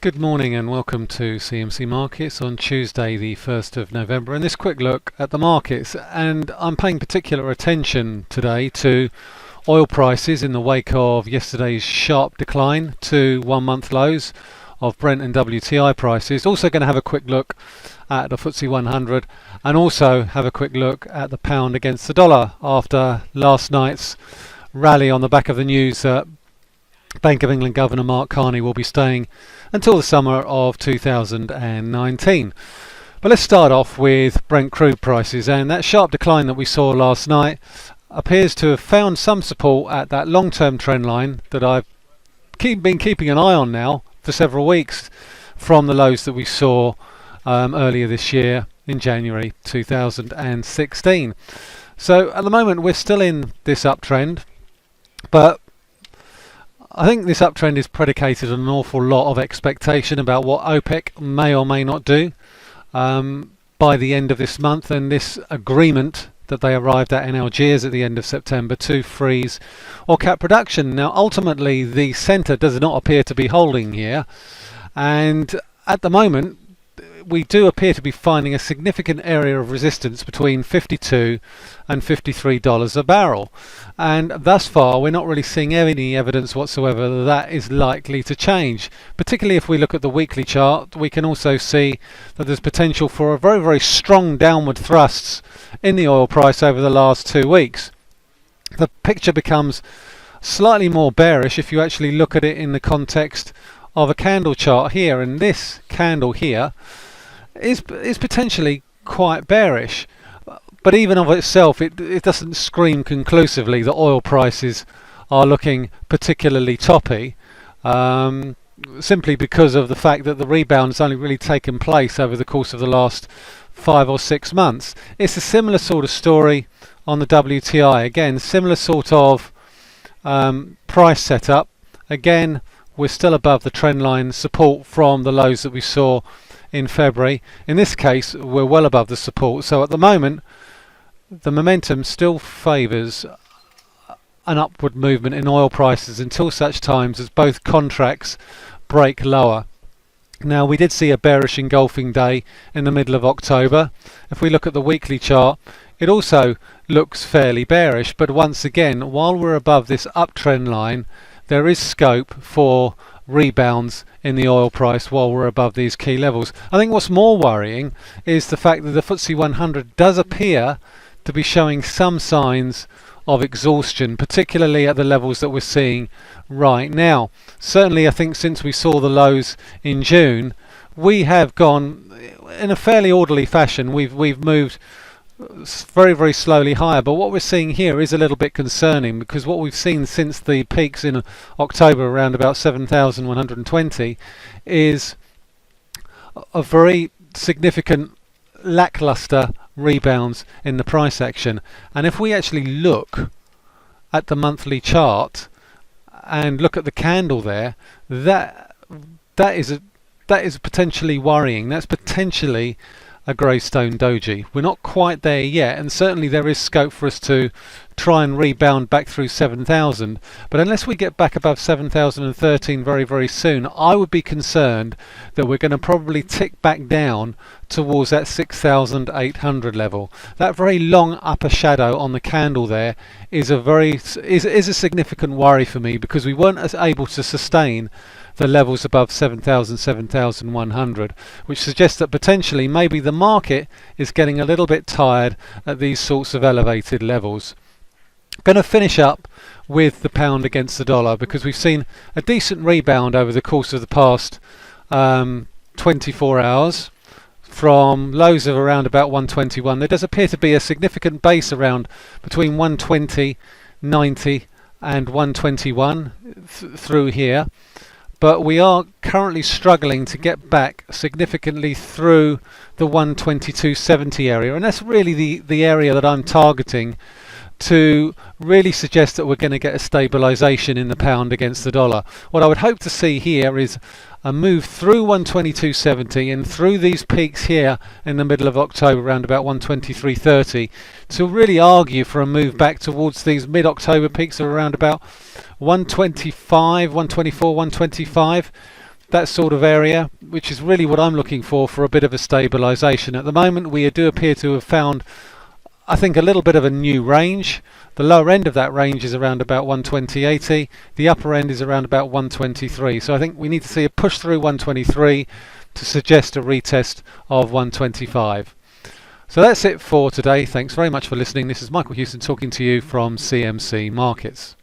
Good morning and welcome to CMC Markets on Tuesday the 1st of November, and this quick look at the markets. And I'm paying particular attention today to oil prices in the wake of yesterday's sharp decline to 1 month lows of Brent and WTI prices. Also going to have a quick look at the FTSE 100 and also have a quick look at the pound against the dollar after last night's rally on the back of the news that Bank of England Governor Mark Carney will be staying until the summer of 2019. But let's start off with Brent crude prices, and that sharp decline that we saw last night appears to have found some support at that long-term trend line that I've been keeping an eye on now for several weeks from the lows that we saw earlier this year in January 2016. So at the moment we're still in this uptrend, but I think this uptrend is predicated on an awful lot of expectation about what OPEC may or may not do by the end of this month, and this agreement that they arrived at in Algiers at the end of September to freeze or cap production. Now ultimately the centre does not appear to be holding here, and at the moment we do appear to be finding a significant area of resistance between $52 and $53 a barrel, and thus far we're not really seeing any evidence whatsoever that is likely to change. Particularly if we look at the weekly chart, we can also see that there's potential for a very, very strong downward thrusts in the oil price over the last 2 weeks. The picture becomes slightly more bearish if you actually look at it in the context of a candle chart here, and this candle here is potentially quite bearish, but even of itself it doesn't scream conclusively that oil prices are looking particularly toppy, simply because of the fact that the rebound has only really taken place over the course of the last 5 or 6 months. It's a similar sort of story on the WTI. Again, similar sort of price setup. Again, we're still above the trend line support from the lows that we saw in February. In this case we're well above the support, so at the moment the momentum still favours an upward movement in oil prices until such times as both contracts break lower. Now we did see a bearish engulfing day in the middle of October. If we look at the weekly chart, it also looks fairly bearish, but once again, while we're above this uptrend line, there is scope for rebounds in the oil price while we're above these key levels. I think what's more worrying is the fact that the FTSE 100 does appear to be showing some signs of exhaustion, particularly at the levels that we're seeing right now. Certainly I think since we saw the lows in June, we have gone in a fairly orderly fashion. We've moved very, very slowly higher, but what we're seeing here is a little bit concerning, because what we've seen since the peaks in October around about 7,120 is a very significant lackluster rebounds in the price action. And if we actually look at the monthly chart and look at the candle there, that is potentially worrying. That's potentially a Greystone Doji. We're not quite there yet, and certainly there is scope for us to try and rebound back through 7,000, but unless we get back above 7,013 very, very soon, I would be concerned that we're going to probably tick back down towards that 6,800 level. That very long upper shadow on the candle there is a significant worry for me, because we weren't as able to sustain the levels above 7,000, 7,100, which suggests that potentially maybe the market is getting a little bit tired at these sorts of elevated levels. Going to finish up with the pound against the dollar, because we've seen a decent rebound over the course of the past 24 hours from lows of around about 121. There does appear to be a significant base around between 120.90 and 121 through here, but we are currently struggling to get back significantly through the 122.70 area, and that's really the area that I'm targeting to really suggest that we're going to get a stabilisation in the pound against the dollar. What I would hope to see here is a move through 122.70 and through these peaks here in the middle of October around about 123.30 to really argue for a move back towards these mid-October peaks of around about 125, 124, 125. that sort of area, which is really what I'm looking for a bit of a stabilisation. At the moment we do appear to have found, I think, a little bit of a new range. The lower end of that range is around about 120.80. The upper end is around about 123. So I think we need to see a push through 123 to suggest a retest of 125. So that's it for today. Thanks very much for listening. This is Michael Hewson talking to you from CMC Markets.